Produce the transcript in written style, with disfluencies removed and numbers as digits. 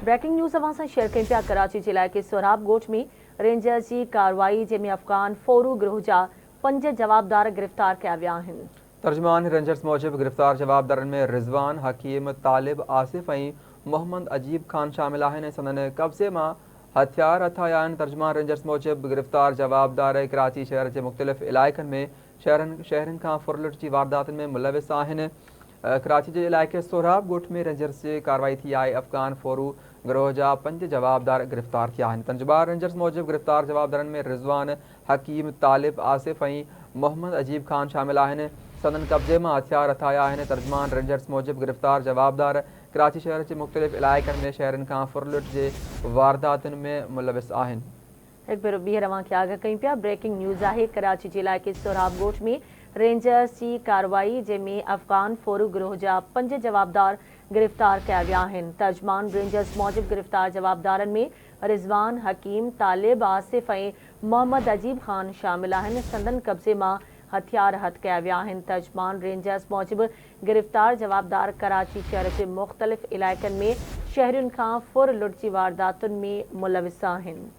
Breaking news अवां सां share कयूं पिया। कराची जे इलाइक़े सोराब ॻोठ में रेंजर्स जी कार्रवाई जंहिंमें अफ़गान फोरू गिरोह जा 5 जवाबदार गिरफ़्तार कया विया आहिनि। तर्जमान रेंजर्स मूजिब गिरफ़्तार जवाबदारनि में रिज़वान, हकीम, तालिब, आसिफ ऐं मोहम्मद अजीब खान शामिल आहिनि। संदनि कब्ज़े मां हथियार हथ आया आहिनि। तर्जमान रेंजर्स मूजिब गिरफ़्तार जवाबदार कराची शहर जे मुख़्तलिफ़ इलाइक़नि में शहरनि खां फुरलुट जी वारदातुनि में मुलविस आहिनि। कराची जे इलाइक़े सोराब ॻोठ में रेंजर्स जी कार्रवाई थी आहे। अफ़गान फोरू गिरोह जा 5 जवाबदार गिरफ़्तार थिया आहिनि। तर्जमान रेंजर्स मूजिब गिरफ़्तार जवाबदारनि में रिज़वान, हकीम, तालिब, आसिफ ऐं मोहम्मद अजीब खान शामिल आहिनि। संदनि कब्ज़े मां हथियार हथ आया आहिनि। तर्जमान रेंजर्स मूजिब गिरफ़्तार जवाबदार कराची शहर जे मुख़्तलिफ़ इलाइक़नि में शहरनि खां फुरलुट जे वारदातुनि में मुलविस आहिनि। एक भेरो ॿीहर अवां खे आगाह कयूं पिया। ब्रेकिंग न्यूज़ आहे। कराची जे इलाइक़े सोराब ॻोठ में रेंजर्स जी कार्रवाई जंहिंमें अफ़गान फोरू गिरोह जा 5 जवाबदार गिरफ़्तार कया विया आहिनि। तर्जमान रेंजर्स मूजिब गिरफ़्तार जवाबदारनि में रिज़वान, हकीम, तालिब, आसिफ ऐं मोहम्मद अजीब खान शामिल आहिनि। संदनि कब्ज़े मां हथियार हथ कया विया आहिनि। तर्जमान रेंजर्स मूजिब गिरफ़्तार जवाबदार कराची शहर जे मुख़्तलिफ़ इलाइक़नि में शहरियुनि खां फुरलुट जी वारदातुनि में मुलविस आहिनि।